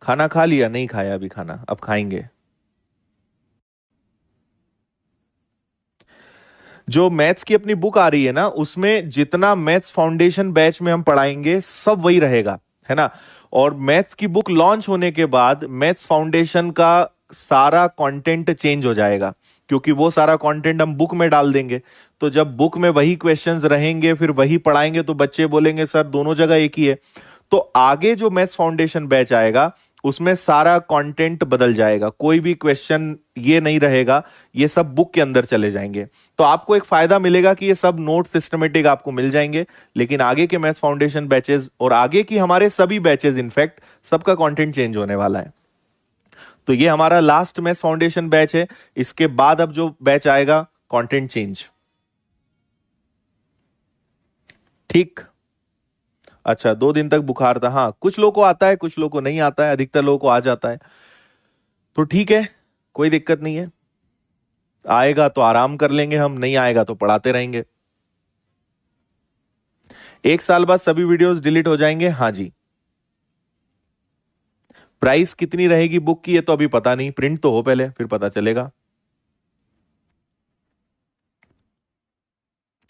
खाना खा लिया? नहीं खाया अभी खाना, अब खाएंगे। जो मैथ्स की अपनी बुक आ रही है ना, उसमें जितना मैथ्स फाउंडेशन बैच में हम पढ़ाएंगे सब वही रहेगा, है ना। और मैथ्स की बुक लॉन्च होने के बाद मैथ्स फाउंडेशन का सारा कंटेंट चेंज हो जाएगा, क्योंकि वो सारा कंटेंट हम बुक में डाल देंगे। तो जब बुक में वही क्वेश्चंस रहेंगे, फिर वही पढ़ाएंगे, तो बच्चे बोलेंगे सर दोनों जगह एक ही है। तो आगे जो मैथ्स फाउंडेशन बैच आएगा उसमें सारा कंटेंट बदल जाएगा, कोई भी क्वेश्चन ये नहीं रहेगा, ये सब बुक के अंदर चले जाएंगे। तो आपको एक फायदा मिलेगा कि ये सब नोट सिस्टमेटिक आपको मिल जाएंगे। लेकिन आगे के मैथ्स फाउंडेशन बैचेस और आगे की हमारे सभी बैचेस इनफैक्ट सबका कंटेंट चेंज होने वाला है। तो ये हमारा लास्ट मैथ्स फाउंडेशन बैच है। इसके बाद अब जो बैच आएगा कंटेंट चेंज। ठीक। अच्छा, 2 दिन तक बुखार था। हाँ, कुछ लोगों को आता है, कुछ लोगों को नहीं आता है, अधिकतर लोगों को आ जाता है। तो ठीक है, कोई दिक्कत नहीं है। आएगा तो आराम कर लेंगे हम, नहीं आएगा तो पढ़ाते रहेंगे। 1 साल बाद सभी वीडियोस डिलीट हो जाएंगे? हाँ जी। प्राइस कितनी रहेगी बुक की, ये तो अभी पता नहीं, प्रिंट तो हो पहले फिर पता चलेगा।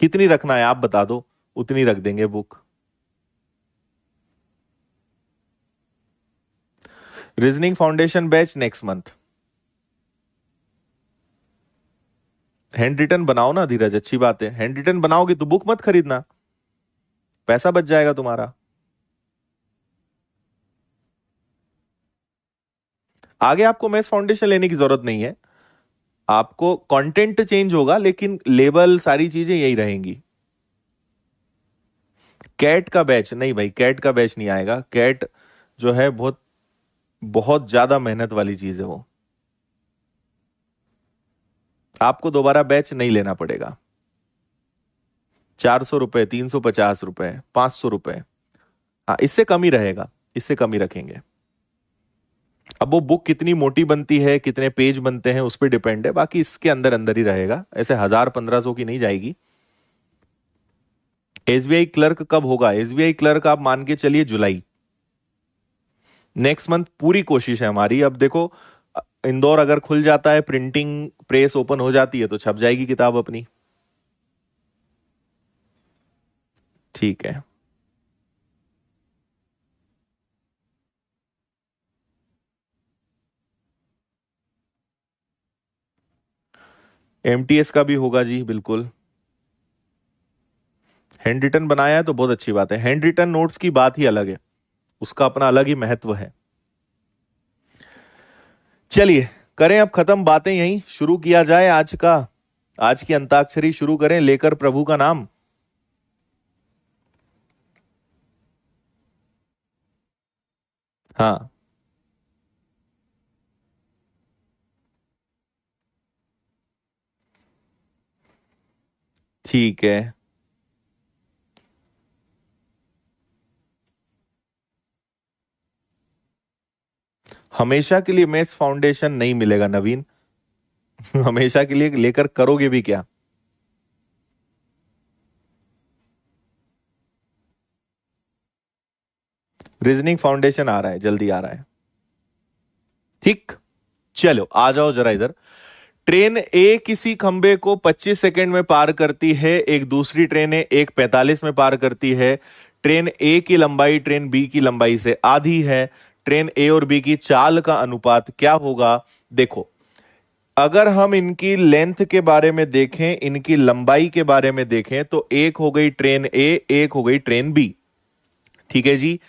कितनी रखना है आप बता दो, उतनी रख देंगे book. Reasoning foundation batch next month. Handwritten बनाओ ना धीरज, अच्छी बात है। हैंड रिटन बनाओगे तो बुक मत खरीदना, पैसा बच जाएगा तुम्हारा। आगे आपको मैथ्स फाउंडेशन लेने की जरूरत नहीं है, आपको कंटेंट चेंज होगा लेकिन लेवल सारी चीजें यही रहेंगी। कैट का बैच नहीं भाई, कैट का बैच नहीं आएगा। कैट जो है बहुत बहुत ज्यादा मेहनत वाली चीज है वो, आपको दोबारा बैच नहीं लेना पड़ेगा। 400 रुपए, 350 रुपए, 500 रुपए, हाँ इससे कम ही रहेगा, इससे कम ही रखेंगे। अब वो बुक कितनी मोटी बनती है, कितने पेज बनते हैं, उस पर डिपेंड है, बाकी इसके अंदर अंदर ही रहेगा, ऐसे 1000-1500 की नहीं जाएगी। एसबीआई क्लर्क कब होगा? एसबीआई क्लर्क आप मान के चलिए जुलाई, नेक्स्ट मंथ। पूरी कोशिश है हमारी। अब देखो, इंदौर अगर खुल जाता है, प्रिंटिंग प्रेस ओपन हो जाती है, तो छप जाएगी किताब अपनी। ठीक है। एमटीएस का भी होगा जी, बिल्कुल। हैंड रिटन बनाया है तो बहुत अच्छी बात है। हैंड रिटन नोट्स की बात ही अलग है, उसका अपना अलग ही महत्व है। चलिए करें अब खत्म बातें, यहीं शुरू किया जाए आज का, आज की अंताक्षरी शुरू करें लेकर प्रभु का नाम। हाँ ठीक है। हमेशा के लिए मैथ्स फाउंडेशन नहीं मिलेगा नवीन। हमेशा के लिए लेकर करोगे भी क्या? रीजनिंग फाउंडेशन आ रहा है, जल्दी आ रहा है। ठीक, चलो आ जाओ जरा इधर। ट्रेन ए किसी खंबे को 25 सेकंड में पार करती है, एक दूसरी ट्रेन है 1:45 में पार करती है। ट्रेन ए की लंबाई ट्रेन बी की लंबाई से आधी है। ट्रेन ए और बी की चाल का अनुपात क्या होगा? देखो, अगर हम इनकी लेंथ के बारे में देखें, इनकी लंबाई के बारे में देखें, तो एक हो गई ट्रेन ए, एक हो गई ट्रेन बी। ठीक है जी।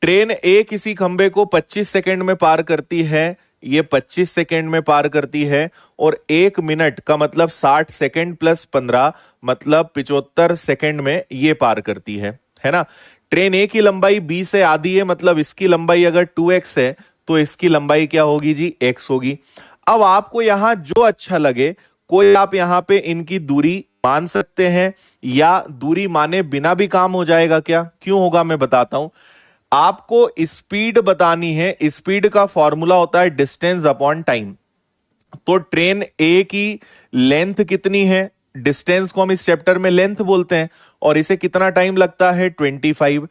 ट्रेन ए किसी खंबे को 25 सेकंड में पार करती है, ये 25 सेकंड में पार करती है। और 1 मिनट का मतलब 60 सेकंड प्लस 15 मतलब 75 सेकंड में ये पार करती है ना। ट्रेन ए की लंबाई बी से आधी है, मतलब इसकी लंबाई अगर 2x है तो इसकी लंबाई क्या होगी जी? x होगी। अब आपको यहां जो अच्छा लगे, कोई आप यहां पे इनकी दूरी मान सकते हैं, या दूरी माने बिना भी काम हो जाएगा क्या? क्यों होगा मैं बताता हूं। आपको स्पीड बतानी है, स्पीड का फॉर्मूला होता है डिस्टेंस अपॉन टाइम। तो ट्रेन ए की लेंथ कितनी है? डिस्टेंस को हम इस चैप्टर में लेंथ बोलते हैं, और इसे कितना टाइम लगता है? 25।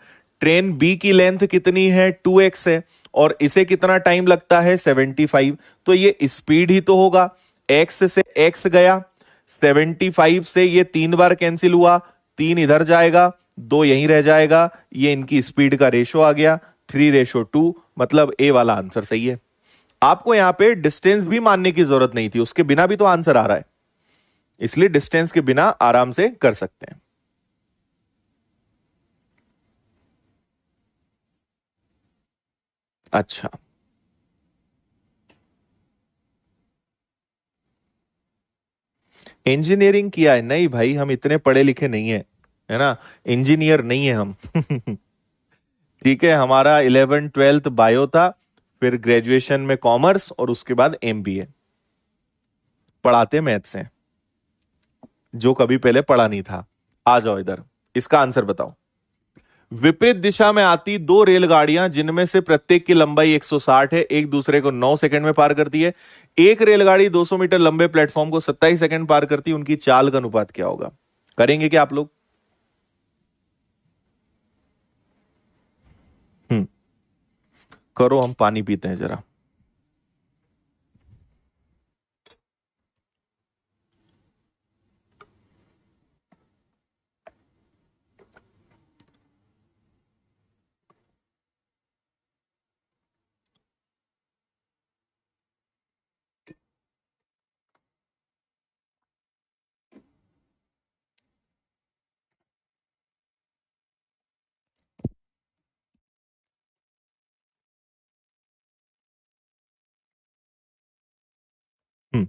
ट्रेन बी की लेंथ कितनी है 2x है और इसे कितना टाइम लगता है 75, तो ये स्पीड ही तो होगा। x से x गया, 75 से ये 3 बार कैंसिल हुआ, 3 इधर जाएगा, 2 यहीं रह जाएगा, ये इनकी स्पीड का रेशो आ गया 3:2, मतलब ए वाला आंसर सही है। आपको यहां पे डिस्टेंस भी मानने की जरूरत नहीं थी, उसके बिना भी तो आंसर आ रहा है, इसलिए डिस्टेंस के बिना आराम से कर सकते हैं। अच्छा, इंजीनियरिंग किया है? नहीं भाई, हम इतने पढ़े लिखे नहीं है, है ना, इंजीनियर नहीं है हम। ठीक है, हमारा 11th-12th बायो था, फिर ग्रेजुएशन में कॉमर्स और उसके बाद एमबीए। पढ़ाते मैथ्स हैं, जो कभी पहले पढ़ा नहीं था। आ जाओ इधर, इसका आंसर बताओ। विपरीत दिशा में आती दो रेलगाड़ियां जिनमें से प्रत्येक की लंबाई 160 है, एक दूसरे को 9 सेकंड में पार करती है। एक रेलगाड़ी 200 मीटर लंबे प्लेटफॉर्म को 27 सेकंड पार करती है, उनकी चाल का अनुपात क्या होगा? करेंगे क्या आप लोग? हम्म, करो, हम पानी पीते हैं जरा। हम्म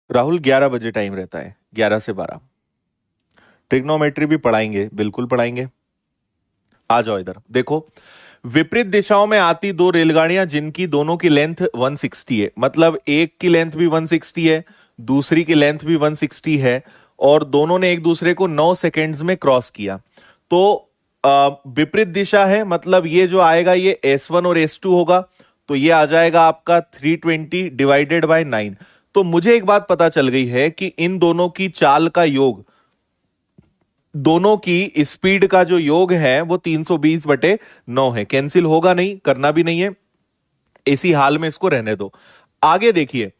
राहुल, 11 बजे टाइम रहता है, 11 से 12। ट्रिग्नोमेट्री भी पढ़ाएंगे, बिल्कुल पढ़ाएंगे। आ जाओ इधर देखो। विपरीत दिशाओं में आती दो रेलगाड़ियां जिनकी दोनों की लेंथ 160 है, मतलब एक की लेंथ भी 160 है, दूसरी की लेंथ भी 160 है, और दोनों ने एक दूसरे को 9 सेकेंड्स में क्रॉस किया। तो विपरीत दिशा है, मतलब ये जो आएगा ये S1 और S2 होगा, तो ये आ जाएगा आपका 320 डिवाइडेड बाय 9। तो मुझे एक बात पता चल गई है कि इन दोनों की चाल का योग, दोनों की स्पीड का जो योग है वो 320/9 है। कैंसिल होगा नहीं, करना भी नहीं है, इसी हाल में इसको रहने दो। आगे देखिए,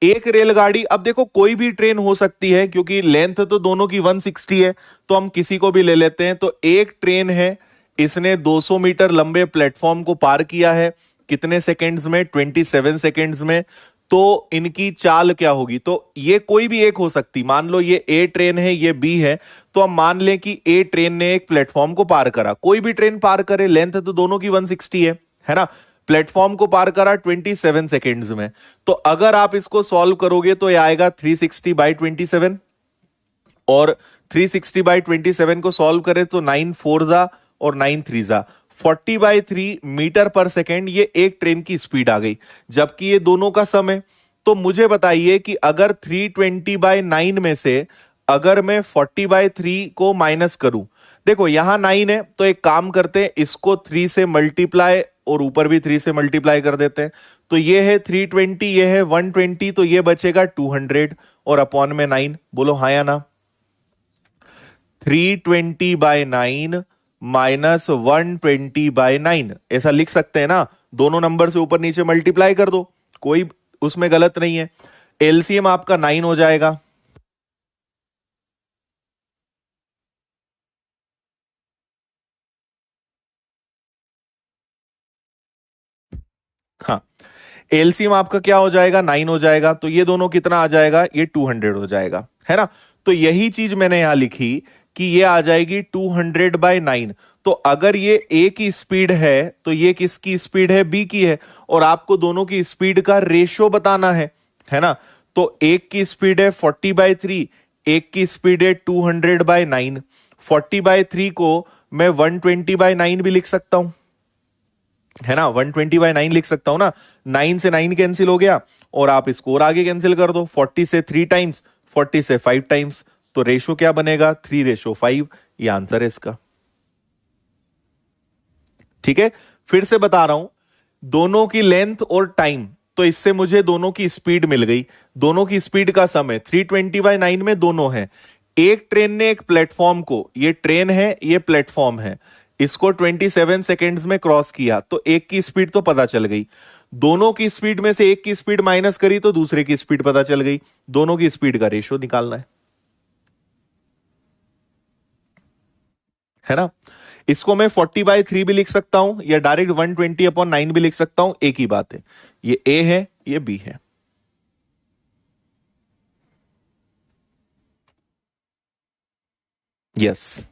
एक रेलगाड़ी, अब देखो कोई भी ट्रेन हो सकती है क्योंकि लेंथ तो दोनों की 160 है, तो हम किसी को भी ले लेते हैं। तो एक ट्रेन है, इसने 200 मीटर लंबे प्लेटफॉर्म को पार किया है, कितने सेकेंड्स में? 27 सेकेंड्स में। तो इनकी चाल क्या होगी? तो ये कोई भी एक हो सकती, मान लो ये ए ट्रेन है, ये बी है, तो हम मान लें कि ए ट्रेन ने एक प्लेटफॉर्म को पार करा, कोई भी ट्रेन पार करे, लेंथ तो दोनों की 160 है ना, प्लेटफॉर्म को पार करा 27 सेकेंड्स में। तो अगर आप इसको सॉल्व करोगे तो ये आएगा 360/27, और 360/27 को सॉल्व करें तो 9 4 जा और 9 3 जा, 40/3 मीटर पर सेकेंड, ये एक ट्रेन की स्पीड आ गई, जबकि ये दोनों का सम है। तो मुझे बताइए कि अगर 320/9 में से अगर मैं 40/3 को माइनस करूं, देखो यहां 9 है, तो एक काम करते हैं, इसको 3 से मल्टीप्लाई और ऊपर भी 3 से मल्टीप्लाई कर देते हैं। तो ये है 320, ये है 120, तो ये बचेगा 200 और अपॉन में 9। बोलो हाँ या ना? 320/9 माइनस 120/9, ऐसा लिख सकते हैं ना, दोनों नंबर से ऊपर नीचे मल्टीप्लाई कर दो, कोई उसमें गलत नहीं है। एलसीएम आपका 9 हो जाएगा। हाँ, एलसीएम आपका क्या हो जाएगा? 9 हो जाएगा। तो ये दोनों कितना आ जाएगा? ये 200 हो जाएगा, है ना। तो यही चीज मैंने यहां लिखी कि ये आ जाएगी 200/9। तो अगर ये ए की स्पीड है तो ये किसकी स्पीड है? बी की है, और आपको दोनों की स्पीड का रेशियो बताना है ना। तो एक की स्पीड है 40/3, एक की स्पीड है 200/9, 40/3 को मैं 120/9 भी लिख सकता हूं, है ना, 120/9 लिख सकता हूं ना। 9 से 9 कैंसिल हो गया और आप इसको और आगे कैंसिल कर दो, 40 से 3 टाइम्स, 40 से 5 टाइम्स, तो रेशो क्या बनेगा, 3:5। ये आंसर है इसका। ठीक है, फिर से बता रहा हूं, दोनों की लेंथ और टाइम, तो इससे मुझे दोनों की स्पीड मिल गई। दोनों की स्पीड का सम है 320/9 में दोनों है। एक ट्रेन ने एक प्लेटफॉर्म को, ये ट्रेन है ये प्लेटफॉर्म है, इसको 27 सेकेंड्स में क्रॉस किया, तो एक की स्पीड तो पता चल गई। दोनों की स्पीड में से एक की स्पीड माइनस करी तो दूसरे की स्पीड पता चल गई। दोनों की स्पीड का रेशियो निकालना है ना। इसको मैं 40/3 भी लिख सकता हूं या डायरेक्ट 120/9 भी लिख सकता हूं, एक ही बात है। ये ए है ये बी है। यस,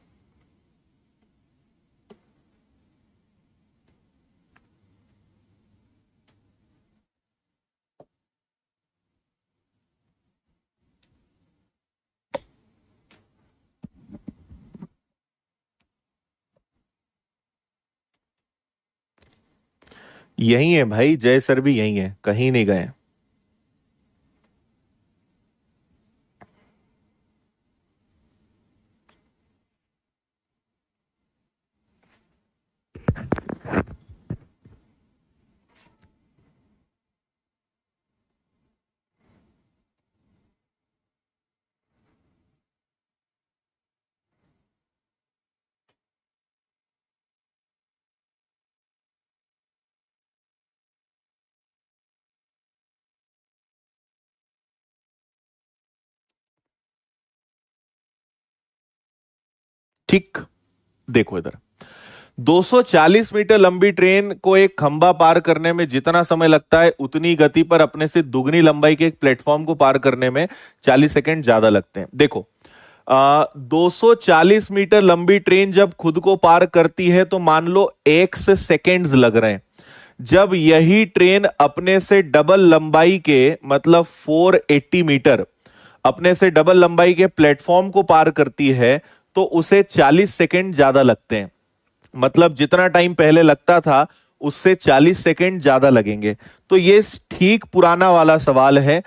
यही है भाई, जय सर भी यही है, कहीं नहीं गए। ठीक, देखो इधर, 240 मीटर लंबी ट्रेन को एक खंबा पार करने में जितना समय लगता है, उतनी गति पर अपने से दुगनी लंबाई के एक प्लेटफॉर्म को पार करने में 40 सेकंड ज्यादा लगते हैं। देखो, 240 मीटर लंबी ट्रेन जब खुद को पार करती है तो मान लो x सेकेंड्स लग रहे हैं। जब यही ट्रेन अपने से डबल लंबाई के, मतलब 480 मीटर, अपने से डबल लंबाई के प्लेटफॉर्म को पार करती है तो उसे 40 सेकंड ज्यादा लगते हैं। मतलब जितना टाइम पहले लगता था उससे 40 सेकंड ज्यादा लगेंगे। तो ये ठीक पुराना वाला सवाल है।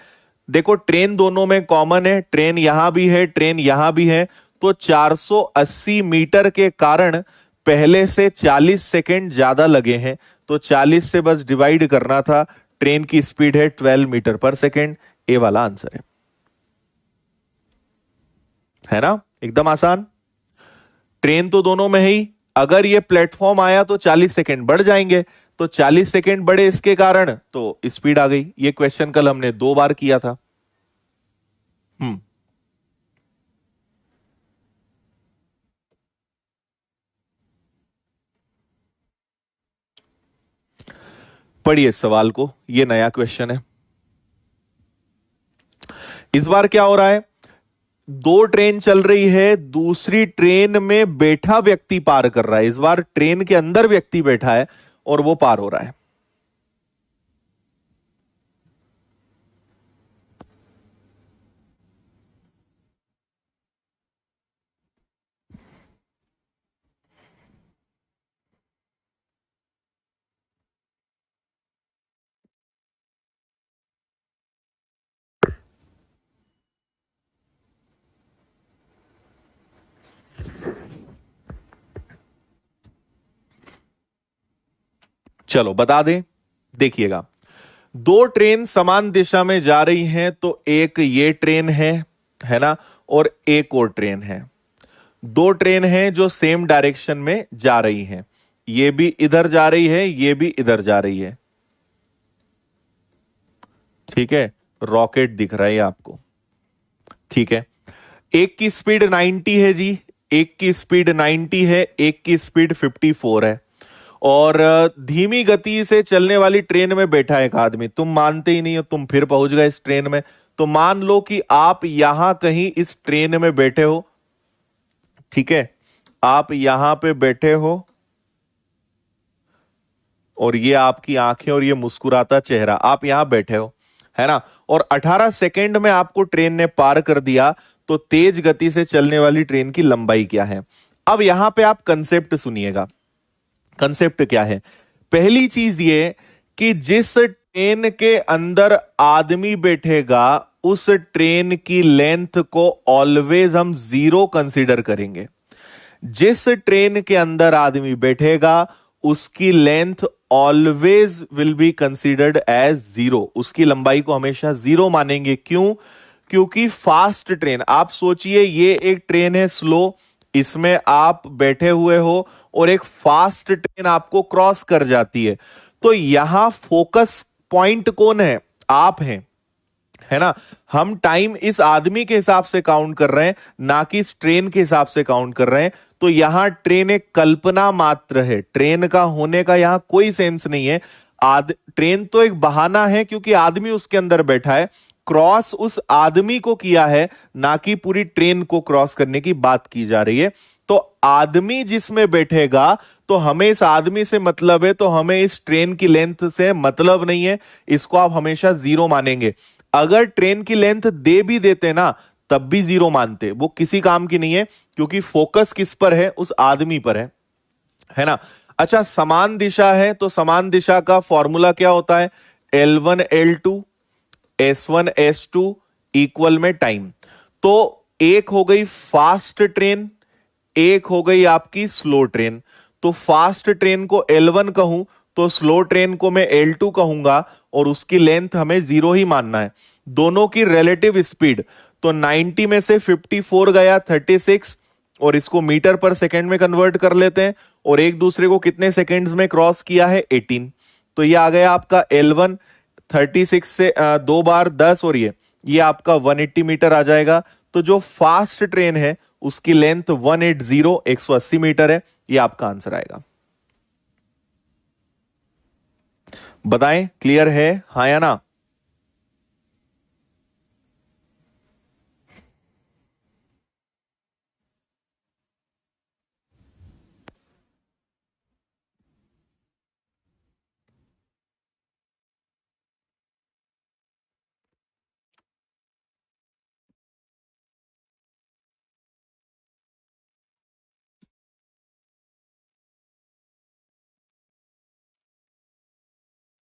देखो, ट्रेन दोनों में कॉमन है, ट्रेन यहां भी है ट्रेन यहां भी है, तो 480 मीटर के कारण पहले से 40 सेकंड ज्यादा लगे हैं। तो 40 से बस डिवाइड करना था। ट्रेन की स्पीड है 12 मीटर पर सेकंड। ए वाला आंसर है ना, एकदम आसान। ट्रेन तो दोनों में ही, अगर ये प्लेटफॉर्म आया तो 40 सेकंड बढ़ जाएंगे, तो 40 सेकंड बढ़े इसके कारण तो स्पीड आ गई। ये क्वेश्चन कल हमने 2 बार किया था। हम्म, पढ़िए इस सवाल को, ये नया क्वेश्चन है। इस बार क्या हो रहा है, दो ट्रेन चल रही है, दूसरी ट्रेन में बैठा व्यक्ति पार कर रहा है। इस बार ट्रेन के अंदर व्यक्ति बैठा है और वो पार हो रहा है। चलो बता दें, देखिएगा, दो ट्रेन समान दिशा में जा रही हैं, तो एक ये ट्रेन है ना, और एक और ट्रेन है। दो ट्रेन हैं जो सेम डायरेक्शन में जा रही हैं। ये भी इधर जा रही है, ये भी इधर जा रही है। ठीक है, रॉकेट दिख रहा है आपको। ठीक है, एक की स्पीड 90 है जी, एक की स्पीड 90 है, एक की स्पीड 54 है। और धीमी गति से चलने वाली ट्रेन में बैठा है एक आदमी। तुम मानते ही नहीं हो, तुम फिर पहुंच गए इस ट्रेन में। तो मान लो कि आप यहां कहीं इस ट्रेन में बैठे हो। ठीक है, आप यहां पे बैठे हो और ये आपकी आंखें और ये मुस्कुराता चेहरा, आप यहां बैठे हो, है ना, और 18 सेकेंड में आपको ट्रेन ने पार कर दिया। तो तेज गति से चलने वाली ट्रेन की लंबाई क्या है। अब यहां पे आप कंसेप्ट सुनिएगा। कंसेप्ट क्या है? पहली चीज ये कि जिस ट्रेन के अंदर आदमी बैठेगा उस ट्रेन की लेंथ को ऑलवेज हम 0 कंसीडर करेंगे। जिस ट्रेन के अंदर आदमी बैठेगा उसकी length always will be considered as 0। उसकी लंबाई को हमेशा 0 मानेंगे। क्यों? क्योंकि फास्ट ट्रेन, आप सोचिए ये एक ट्रेन है स्लो, इसमें आप बैठे हुए हो और एक फास्ट ट्रेन आपको क्रॉस कर जाती है, तो यहां फोकस पॉइंट कौन है? आप हैं, है ना। हम टाइम इस आदमी के हिसाब से काउंट कर रहे हैं, ना कि इस ट्रेन के हिसाब से काउंट कर रहे हैं। तो यहां ट्रेन एक कल्पना मात्र है, ट्रेन का होने का यहां कोई सेंस नहीं है। ट्रेन तो एक बहाना है क्योंकि आदमी उसके अंदर बैठा है। क्रॉस उस आदमी को किया है, ना कि पूरी ट्रेन को क्रॉस करने की बात की जा रही है। तो आदमी जिसमें बैठेगा तो हमें इस आदमी से मतलब है, तो हमें इस ट्रेन की लेंथ से मतलब नहीं है। इसको आप हमेशा 0 मानेंगे। अगर ट्रेन की लेंथ दे भी देते ना तब भी 0 मानते, वो किसी काम की नहीं है, क्योंकि फोकस किस पर है? उस आदमी पर है ना। अच्छा, समान दिशा है तो समान दिशा का फॉर्मूला क्या होता है? L1 L2 S1 S2 equal में टाइम। तो एक हो गई फास्ट ट्रेन, एक हो गई आपकी स्लो ट्रेन। तो फास्ट ट्रेन को L1 कहूं तो स्लो ट्रेन को मैं L2 कहूंगा, और उसकी लेंथ हमें 0 ही मानना है। दोनों की रिलेटिव स्पीड, तो 90 में से 54 गया 36, और इसको मीटर पर सेकंड में कन्वर्ट कर लेते हैं, और एक दूसरे को कितने सेकंड्स में क्रॉस किया है? 18। तो ये आ गया आपका L1। 36 से 2 बार 10, और ये आपका 180 मीटर आ जाएगा। तो जो फास्ट ट्रेन है उसकी लेंथ 180 180 मीटर है। ये आपका आंसर आएगा। बताएं, क्लियर है? हाँ या ना?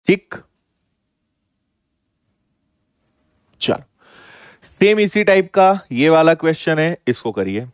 ठीक, चलो सेम इसी टाइप का ये वाला क्वेश्चन है, इसको करिए।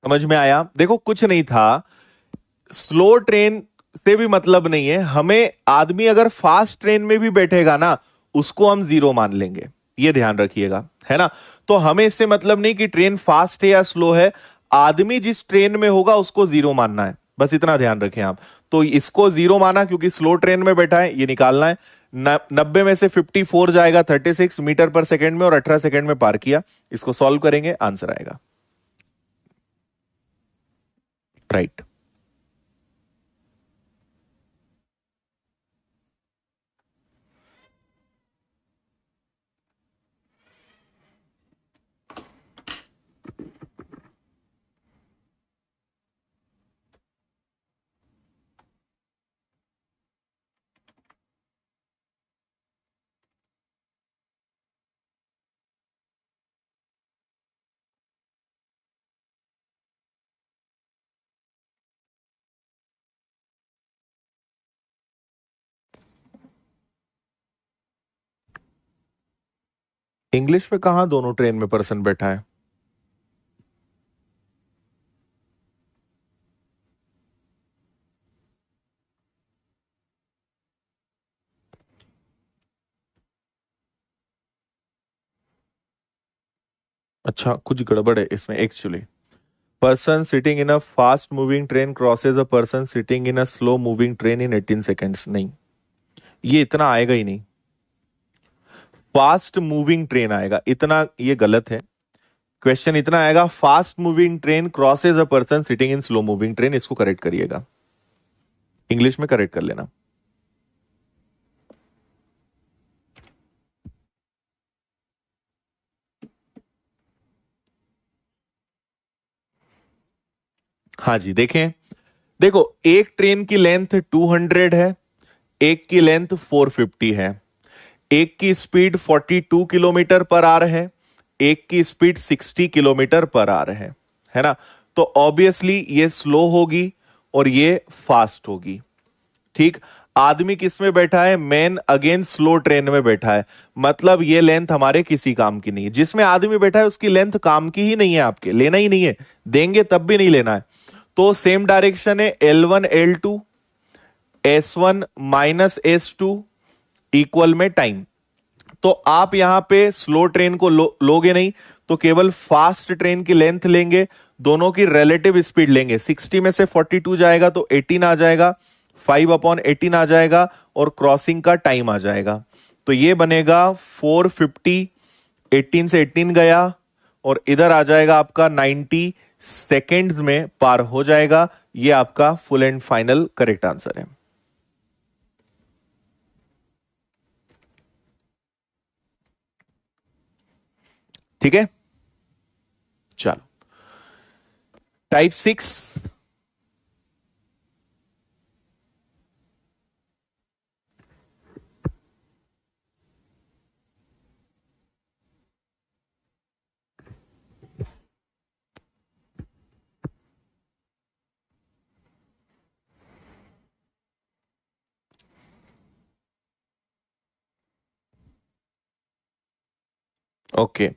समझ में आया? देखो कुछ नहीं था, स्लो ट्रेन से भी मतलब नहीं है हमें। आदमी अगर फास्ट ट्रेन में भी बैठेगा ना उसको हम 0 मान लेंगे, ये ध्यान रखिएगा, है ना। तो हमें इससे मतलब नहीं कि ट्रेन फास्ट है या स्लो है, आदमी जिस ट्रेन में होगा उसको 0 मानना है, बस इतना ध्यान रखें आप। तो इसको 0 माना क्योंकि स्लो ट्रेन में बैठा है, ये निकालना है। 90 में से 54 जाएगा 36 मीटर पर सेकंड में, और 18 सेकंड में पार किया। इसको सॉल्व करेंगे, आंसर आएगा। राइट। इंग्लिश में कहा दोनों ट्रेन में पर्सन बैठा है? अच्छा, कुछ गड़बड़ है इसमें actually. Person sitting in a fast moving train crosses a person sitting in a slow moving train in 18 seconds. नहीं, ये इतना आएगा ही नहीं। फास्ट मूविंग ट्रेन आएगा इतना, ये गलत है। क्वेश्चन इतना आएगा, fast moving train crosses a person sitting in slow moving train, इसको करेक्ट करिएगा। इंग्लिश में करेक्ट कर लेना। हाँ जी, देखें, देखो एक ट्रेन की लेंथ 200 है, एक की लेंथ 450 है, एक की स्पीड 42 किलोमीटर पर आवर है, एक की स्पीड 60 किलोमीटर पर आवर है ना। तो ऑब्वियसली ये स्लो होगी और ये फास्ट होगी। ठीक, आदमी किस में बैठा है? मैन अगेन स्लो ट्रेन में बैठा है, मतलब ये लेंथ हमारे किसी काम की नहीं है। जिसमें आदमी बैठा है उसकी लेंथ काम की ही नहीं है, आपके लेना ही नहीं है, देंगे तब भी नहीं लेना है। तो सेम डायरेक्शन है L1 L2, S1 minus S2 equal में टाइम। तो आप यहां पे स्लो ट्रेन को लोगे नहीं, तो केवल फास्ट ट्रेन की लेंथ लेंगे, दोनों की रिलेटिव स्पीड लेंगे। 60 में से 42 जाएगा तो 18 आ जाएगा, 5/18 आ जाएगा और क्रॉसिंग का टाइम आ जाएगा। तो ये बनेगा 450, 18 से 18 गया और इधर आ जाएगा आपका 90 सेकेंड्स में पार हो जाएगा। ये आपका full and final correct answer है। ठीक है, चलो टाइप 6। ओके,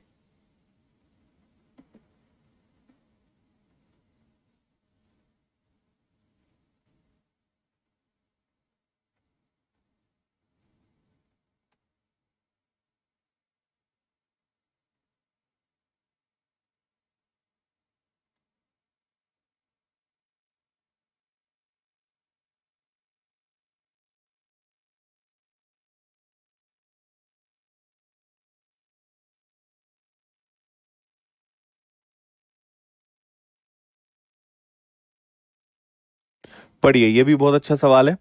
पढ़िए, ये भी बहुत अच्छा सवाल है।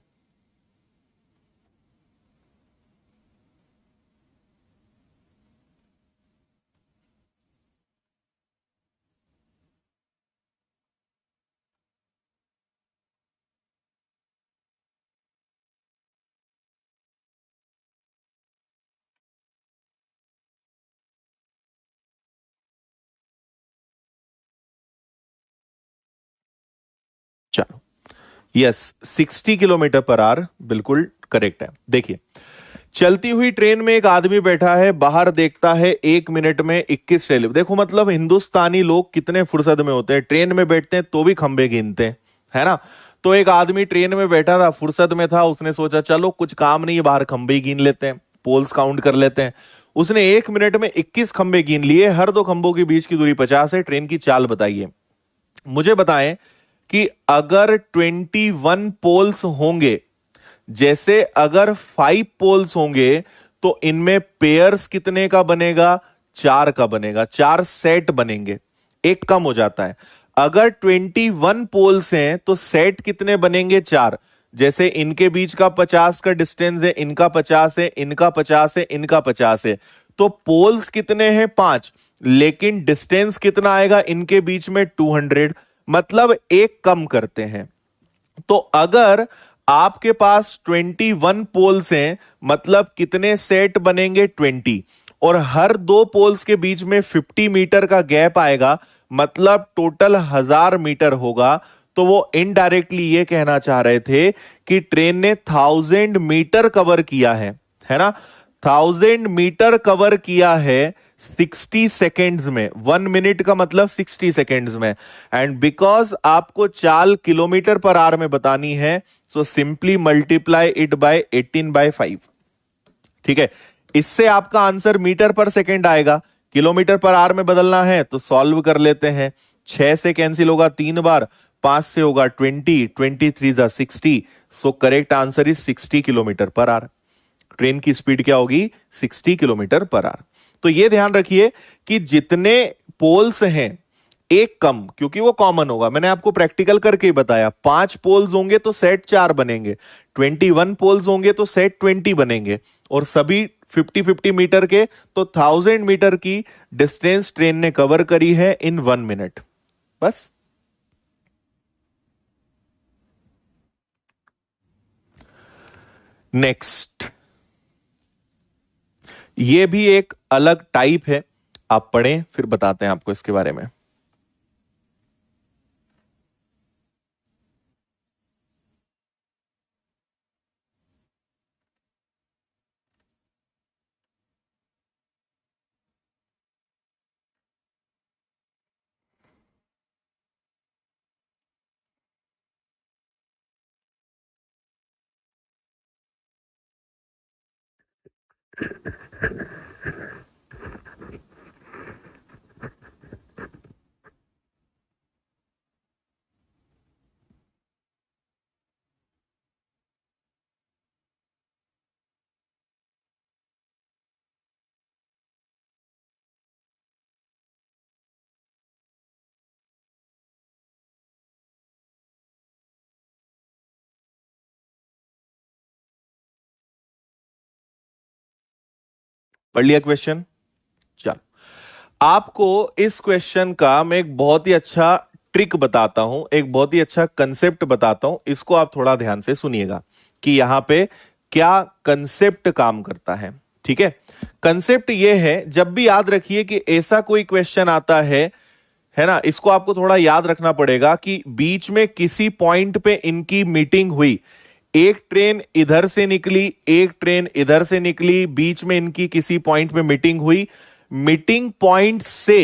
चलो, यस, 60 किलोमीटर पर आवर बिल्कुल करेक्ट है। देखिए, चलती हुई ट्रेन में एक आदमी बैठा है, बाहर देखता है 1 मिनट में 21 रेल। देखो मतलब हिंदुस्तानी लोग कितने फुर्सत में होते हैं, ट्रेन में बैठते हैं तो भी खंबे गिनते हैं, है ना। तो एक आदमी ट्रेन में बैठा था, फुर्सत में था, उसने सोचा चलो कुछ काम नहीं है, बाहर खंबे ही गिन लेते हैं, पोल्स काउंट कर लेते हैं। उसने 1 मिनट में 21 खंबे गिन लिए, हर दो खंबों के बीच की दूरी 50 है। ट्रेन की चाल बताइए। मुझे बताएं कि अगर 21 पोल्स होंगे, जैसे अगर 5 पोल्स होंगे तो इनमें पेयर्स कितने का बनेगा? 4 का बनेगा, 4 सेट बनेंगे, एक कम हो जाता है। अगर 21 पोल्स हैं तो सेट कितने बनेंगे? 4। जैसे इनके बीच का 50 का डिस्टेंस है, इनका 50 है, इनका 50 है, इनका 50 है, तो पोल्स कितने हैं? 5, लेकिन डिस्टेंस कितना आएगा इनके बीच में? 200, मतलब एक कम करते हैं। तो अगर आपके पास 21 पोल्स हैं, मतलब कितने सेट बनेंगे? 20, और हर दो पोल्स के बीच में 50 मीटर का गैप आएगा, मतलब टोटल 1000 मीटर होगा। तो वो इनडायरेक्टली ये कहना चाह रहे थे कि ट्रेन ने 1000 मीटर कवर किया है ना। 1000 मीटर कवर किया है 60 सेकेंड्स में। 1 मिनट का मतलब 60 सेकेंड्स में। एंड बिकॉज आपको चाल किलोमीटर पर आवर में बतानी है, so simply multiply it by 18/5। ठीक है, इससे आपका आंसर मीटर पर सेकेंड आएगा। किलोमीटर पर आवर में बदलना है तो सॉल्व कर लेते हैं। 6 से कैंसिल होगा 3 बार, 5 से होगा 20, 23 जा 60। So correct answer is 60 kilometre per hour. Train की स्पीड क्या होगी? 60 किलोमीटर पर आवर। तो यह ध्यान रखिए कि जितने पोल्स हैं एक कम, क्योंकि वो कॉमन होगा, मैंने आपको प्रैक्टिकल करके ही बताया। 5 पोल्स होंगे तो सेट 4 बनेंगे, 21 पोल्स होंगे तो सेट 20 बनेंगे, और सभी 50-50 मीटर के, तो 1000 मीटर की डिस्टेंस ट्रेन ने कवर करी है इन 1 मिनट। बस। नेक्स्ट, ये भी एक अलग टाइप है, आप पढ़ें फिर बताते हैं आपको इसके बारे में। पढ़ लिया क्वेश्चन? चलो, आपको इस क्वेश्चन का मैं एक बहुत ही अच्छा ट्रिक बताता हूं, एक बहुत ही अच्छा कंसेप्ट बताता हूं, इसको आप थोड़ा ध्यान से सुनिएगा कि यहां पे क्या कंसेप्ट काम करता है। ठीक है, कंसेप्ट यह है, जब भी याद रखिए कि ऐसा कोई क्वेश्चन आता है ना, इसको आपको थोड़ा याद रखना पड़ेगा कि बीच में किसी पॉइंट पे इनकी मीटिंग हुई, एक ट्रेन इधर से निकली, एक ट्रेन इधर से निकली, बीच में इनकी किसी पॉइंट पे मीटिंग हुई, मीटिंग पॉइंट से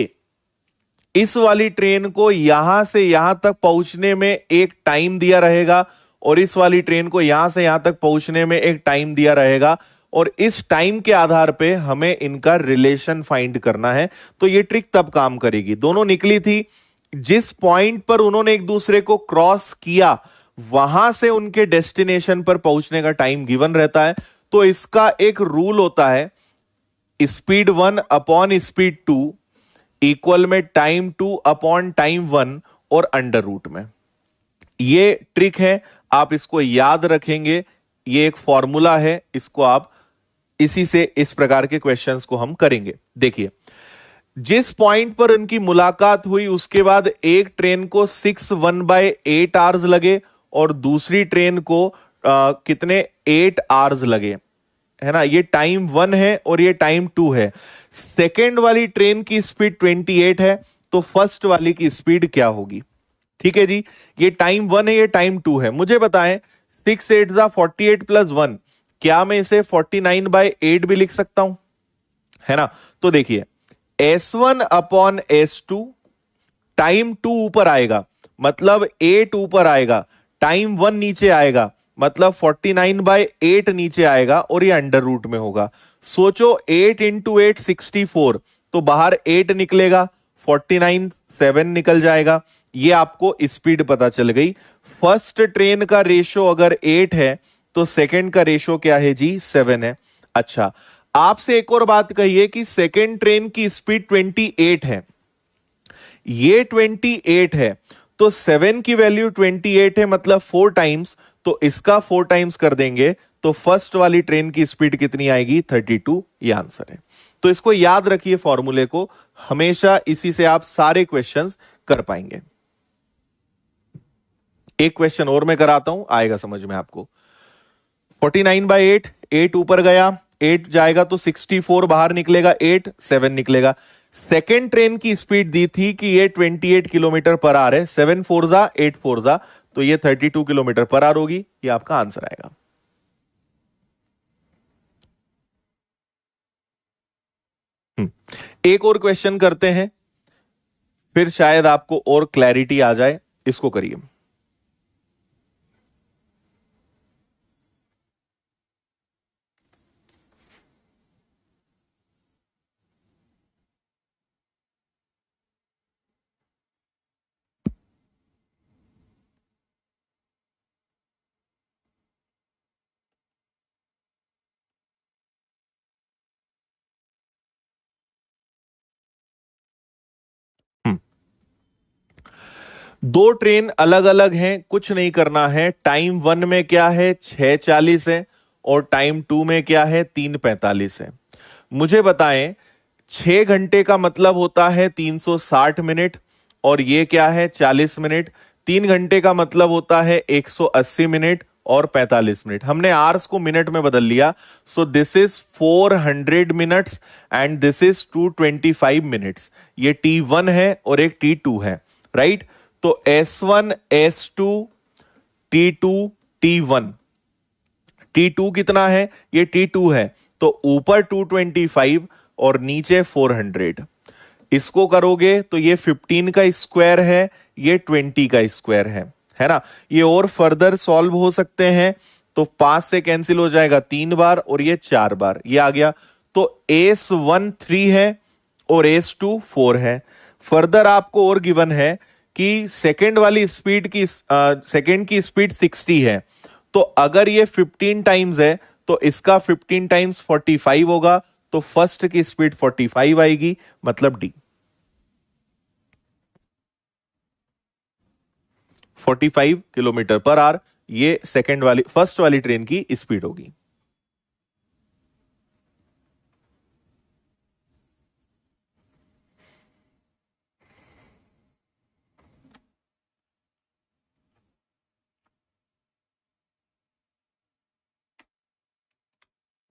इस वाली ट्रेन को यहां से यहां तक पहुंचने में एक टाइम दिया रहेगा, और इस वाली ट्रेन को यहां से यहां तक पहुंचने में एक टाइम दिया रहेगा, और इस टाइम के आधार पे हमें इनका रिलेशन फाइंड करना है। तो ये ट्रिक तब काम करेगी। दोनों निकली थी, जिस पॉइंट पर उन्होंने एक दूसरे को क्रॉस किया, वहां से उनके डेस्टिनेशन पर पहुंचने का टाइम गिवन रहता है। तो इसका एक रूल होता है, स्पीड 1 अपॉन स्पीड 2 इक्वल में टाइम 2 अपॉन टाइम 1, और अंडर रूट में। ये ट्रिक है, आप इसको याद रखेंगे, ये एक फॉर्मूला है, इसको आप इसी से इस प्रकार के क्वेश्चंस को हम करेंगे। देखिए, जिस पॉइंट पर उनकी मुलाकात हुई उसके बाद एक ट्रेन को 6 1/8 आवर्स लगे, और दूसरी ट्रेन को कितने 8 आवर्स लगे, है ना। ये टाइम 1 है और ये टाइम 2 है। सेकेंड वाली ट्रेन की स्पीड 28 है, तो फर्स्ट वाली की स्पीड क्या होगी? ठीक है जी, ये टाइम 1 है, ये टाइम 2 है। मुझे बताएं, 6 8 प्लस 1, क्या मैं इसे 49/8 भी लिख सकता हूं? है ना। तो देखिए, S1 अपॉन S2, टाइम 2 ऊपर आएगा मतलब 8 ऊपर आएगा, टाइम 1 नीचे आएगा मतलब 49/8 नीचे आएगा, और ये अंडर रूट में होगा। सोचो, 8 × 8 64, तो बाहर 8 निकलेगा, 49 7 निकल जाएगा। ये आपको स्पीड पता चल गई। फर्स्ट ट्रेन का रेशो अगर 8 है, तो सेकंड का रेशो क्या है जी? 7 है। अच्छा, आपसे एक और बात कहिए कि सेकंड ट्रेन की स्पीड 28 है, ये 28 है, तो 7 की वैल्यू 28 है, मतलब 4 टाइम्स, तो इसका 4 टाइम्स कर देंगे, तो फर्स्ट वाली ट्रेन की स्पीड कितनी आएगी? 32। ये आंसर है। तो इसको याद रखिए, फॉर्मूले को, हमेशा इसी से आप सारे क्वेश्चंस कर पाएंगे। एक क्वेश्चन और मैं कराता हूं, आएगा समझ में आपको। 49/8, 8 ऊपर गया, 8 जाएगा तो 64 बाहर निकलेगा, 8 7 निकलेगा। सेकेंड ट्रेन की स्पीड दी थी कि ये 28 किलोमीटर पर आर है, 7 4 8 4, तो ये 32 किलोमीटर पर आर होगी। ये आपका आंसर आएगा। एक और क्वेश्चन करते हैं, फिर शायद आपको और क्लैरिटी आ जाए। इसको करिए। हम्म दो ट्रेन अलग अलग हैं, कुछ नहीं करना है। टाइम वन में क्या है, 6:40 है, और टाइम टू में क्या है, 3:45 है। मुझे बताएं, 6 घंटे का मतलब होता है 360 मिनट, और ये क्या है, 40 मिनट। 3 घंटे का मतलब होता है 180 मिनट और 45 मिनट। हमने आवर्स को मिनट में बदल लिया। So this is 400 minutes and this is 225 minutes. ये T1 है और एक T2 है, राइट। तो S1 S2 T2 T1। T2 कितना है, ये T2 है, तो ऊपर 225 और नीचे 400। इसको करोगे तो ये 15 का स्क्वायर है, ये 20 का स्क्वायर है ना। ये और फर्दर सॉल्व हो सकते हैं, तो 5 से कैंसिल हो जाएगा 3 बार और ये 4 बार, ये आ गया। तो S1 3 है और S2 4 है। फर्दर आपको और गिवन है कि सेकंड वाली स्पीड की सेकंड की स्पीड 60 है, तो अगर ये 15 टाइम्स है तो इसका 15 टाइम्स 45 होगा, तो फर्स्ट की स्पीड 45 आएगी, मतलब डी। 45 किलोमीटर पर आवर ये सेकंड वाली फर्स्ट वाली ट्रेन की स्पीड होगी।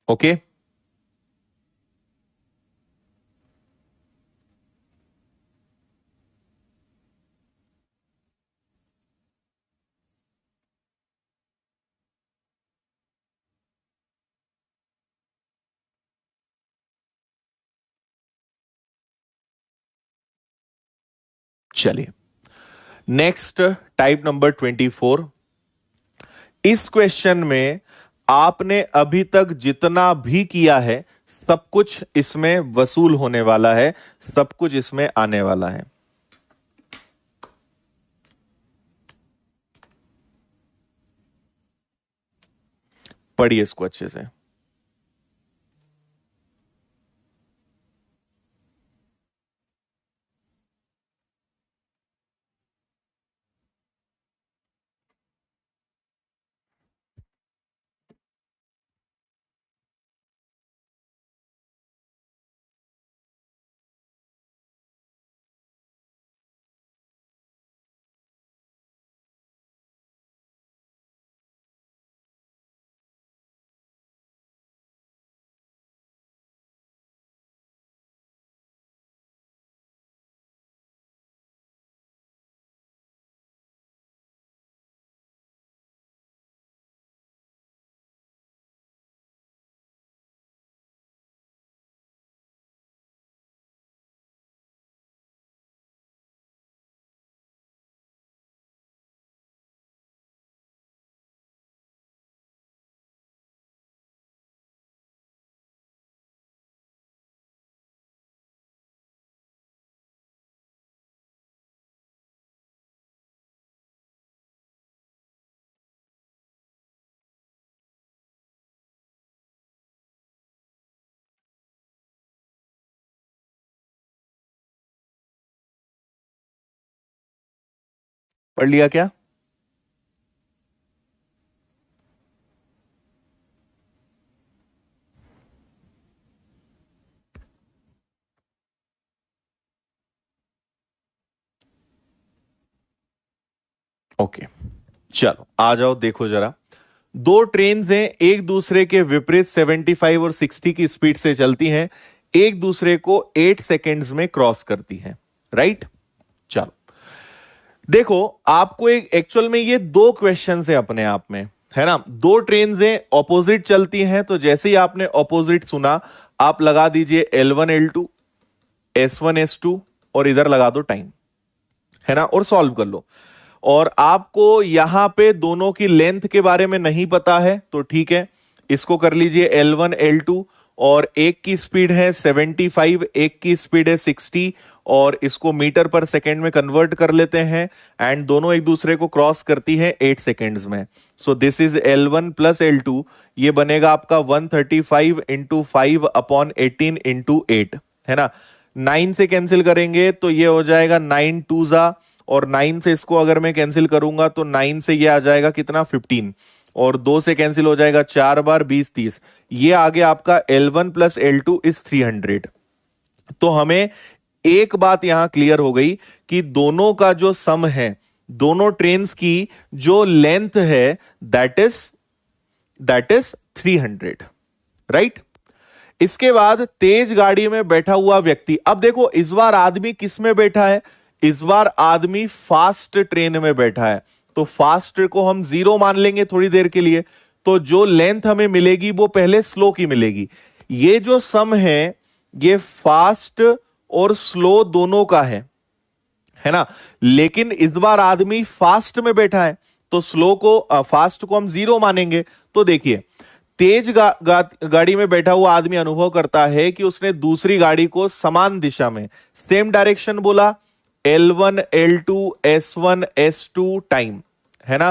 ओके, चलिए नेक्स्ट, टाइप नंबर 24। इस क्वेश्चन में आपने अभी तक जितना भी किया है सब कुछ इसमें वसूल होने वाला है, सब कुछ इसमें आने वाला है। पढ़िए इसको अच्छे से। पढ़ लिया क्या? ओके, चलो आ जाओ, देखो जरा। दो ट्रेन्स हैं, एक दूसरे के विपरीत 75 और 60 की स्पीड से चलती हैं, एक दूसरे को 8 सेकेंड्स में क्रॉस करती हैं, राइट। चलो देखो, आपको एक एक्चुअल में ये दो क्वेश्चन है अपने आप में, है ना। दो ट्रेन्स हैं, ऑपोजिट चलती हैं, तो जैसे ही आपने ऑपोजिट सुना आप लगा दीजिए L1 L2 S1 S2 और इधर लगा दो टाइम, है ना, और सॉल्व कर लो। और आपको यहां पे दोनों की लेंथ के बारे में नहीं पता है तो ठीक है, इसको कर लीजिए L1 L2, और एक की स्पीड है 75, एक की स्पीड है 60, और इसको मीटर पर सेकेंड में कन्वर्ट कर लेते हैं, एंड दोनों एक दूसरे को क्रॉस करती हैं 8 सेकेंड्स में। So this is L1 plus L2, ये बनेगा आपका 135 इंटू 5 अपॉन 18 इंटू 8, है ना। 9 से कैंसिल करेंगे तो ये हो जाएगा 9 2 जा, और 9 से इसको अगर मैं कैंसिल करूंगा तो 9 से ये आ जाएगा कितना 15, और 2 से कैंसिल हो जाएगा 4 बार 20 30, ये आगे आपका L1 प्लस L2 इज 300। तो हमें एक बात यहां क्लियर हो गई कि दोनों का जो सम है, दोनों ट्रेन्स की जो लेंथ है दैट इज 300, राइट। इसके बाद तेज गाड़ी में बैठा हुआ व्यक्ति, अब देखो इस बार आदमी किस में बैठा है, इस बार आदमी फास्ट ट्रेन में बैठा है, तो फास्ट को हम 0 मान लेंगे थोड़ी देर के लिए, तो जो लेंथ हमें मिलेगी वो पहले स्लो की मिलेगी। ये जो सम है ये फास्ट और स्लो दोनों का है ना, लेकिन इस बार आदमी फास्ट में बैठा है तो स्लो को फास्ट को हम 0 मानेंगे। तो देखिए तेज गाड़ी में बैठा हुआ आदमी अनुभव करता है कि उसने दूसरी गाड़ी को समान दिशा में, सेम डायरेक्शन बोला, L1 L2 S1 S2 time, है ना।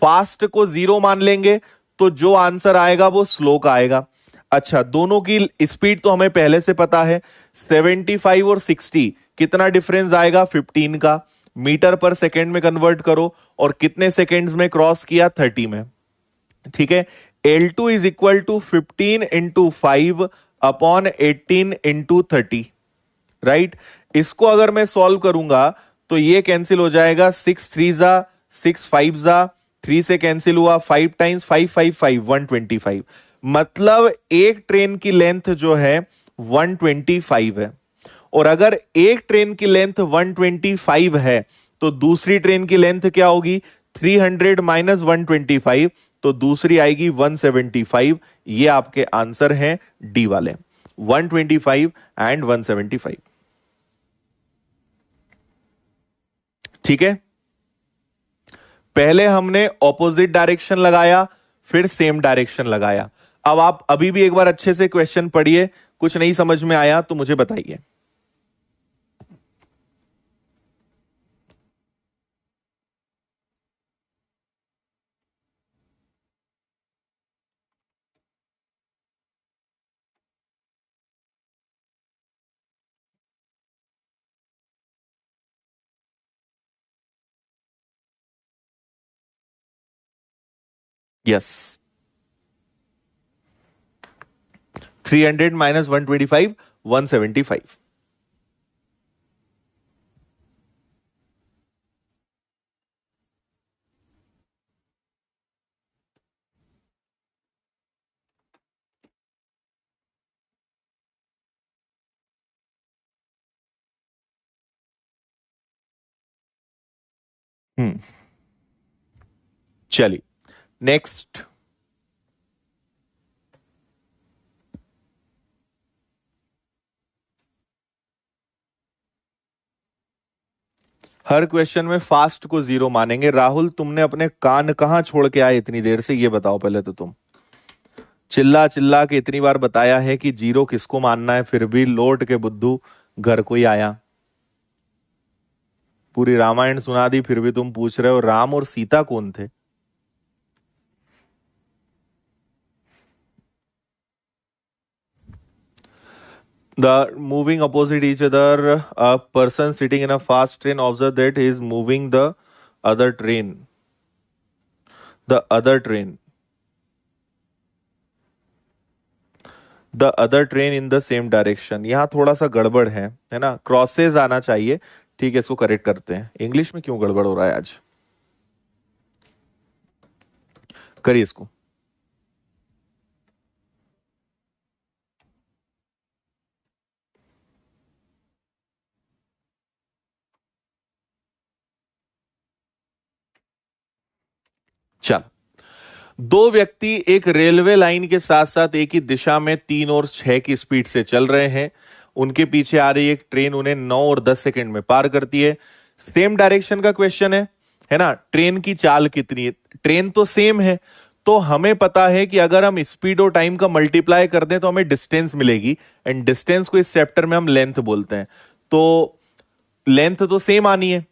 फास्ट को 0 मान लेंगे तो जो आंसर आएगा वो स्लो का आएगा। अच्छा, दोनों की स्पीड तो हमें पहले से पता है, 75 और 60 कितना डिफरेंस आएगा 15 का, मीटर पर सेकेंड में कन्वर्ट करो और कितने सेकेंड्स में क्रॉस किया 30 में, ठीक है। L2 is equal to 15 into 5 upon 18 into 30, right. इसको अगर मैं सॉल्व करूंगा तो ये कैंसिल हो जाएगा, 6 3 जा 6 5 जा, 3 से कैंसिल हुआ, 5 टाइम्स 5 5 5 125, मतलब एक ट्रेन की लेंथ जो है 125 है। और अगर एक ट्रेन की लेंथ 125 है तो दूसरी ट्रेन की लेंथ क्या होगी, 300 माइनस 125, तो दूसरी आएगी 175। ये आपके आंसर हैं डी वाले, 125 एंड 175, ठीक है। पहले हमने ऑपोजिट डायरेक्शन लगाया, फिर सेम डायरेक्शन लगाया। अब आप अभी भी एक बार अच्छे से क्वेश्चन पढ़िए, कुछ नहीं समझ में आया तो मुझे बताइए। Yes, 300 minus 125 175। चलिए नेक्स्ट, हर क्वेश्चन में फास्ट को 0 मानेंगे। राहुल, तुमने अपने कान कहां छोड़ के आए इतनी देर से, ये बताओ पहले तो। तुम चिल्ला चिल्ला के इतनी बार बताया है कि 0 किसको मानना है, फिर भी लौट के बुद्धू घर को ही आया। पूरी रामायण सुना दी फिर भी तुम पूछ रहे हो राम और सीता कौन थे। The moving opposite each other, a person sitting in a fast train observe that he is moving the other train. The other train. The other train in the same direction. यहाँ थोड़ा सा गड़बड़ है ना, क्रॉसेस आना चाहिए। ठीक है, इसको करेक्ट करते हैं। इंग्लिश में क्यों गड़बड़ हो रहा है आज, करिए इसको। चल, दो व्यक्ति एक रेलवे लाइन के साथ साथ एक ही दिशा में 3 और 6 की स्पीड से चल रहे हैं। उनके पीछे आ रही एक ट्रेन उन्हें 9 और 10 सेकंड में पार करती है। सेम डायरेक्शन का क्वेश्चन है ना। ट्रेन की चाल कितनी है, ट्रेन तो सेम है, तो हमें पता है कि अगर हम स्पीड और टाइम का मल्टीप्लाई कर दें तो हमें डिस्टेंस मिलेगी, एंड डिस्टेंस को इस चैप्टर में हम लेंथ बोलते हैं। तो लेंथ तो सेम आनी है।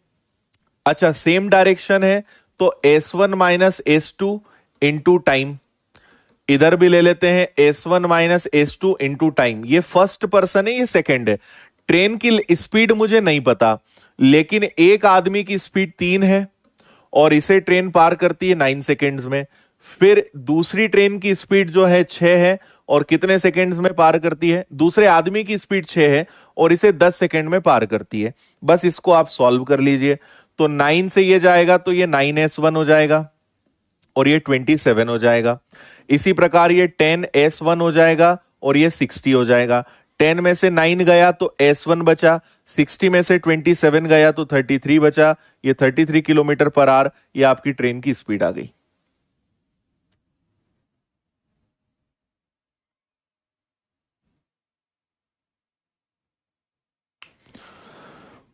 अच्छा, सेम डायरेक्शन है तो S1 minus S2 into time, इधर भी ले लेते हैं S1 minus S2 into time. ये फर्स्ट पर्सन है, ये सेकंड है। ट्रेन की स्पीड मुझे नहीं पता, लेकिन एक आदमी की स्पीड 3 है और इसे ट्रेन पार करती है 9 सेकेंड्स में। फिर दूसरी ट्रेन की स्पीड जो है 6 है और कितने सेकेंड्स में पार करती है? दूसरे आदमी की स्पीड 6 है और इसे 10 सेकेंड में पार करती है। बस इसको आप सॉल्व कर लीजिए। तो 9 से ये जाएगा तो ये 9s1 हो जाएगा और ये 27 हो जाएगा। इसी प्रकार ये 10s1 हो जाएगा और ये 60 हो जाएगा। 10 में से 9 गया तो s1 बचा, 60 में से 27 गया तो 33 बचा। ये 33 किलोमीटर पर आवर ये आपकी ट्रेन की स्पीड आ गई।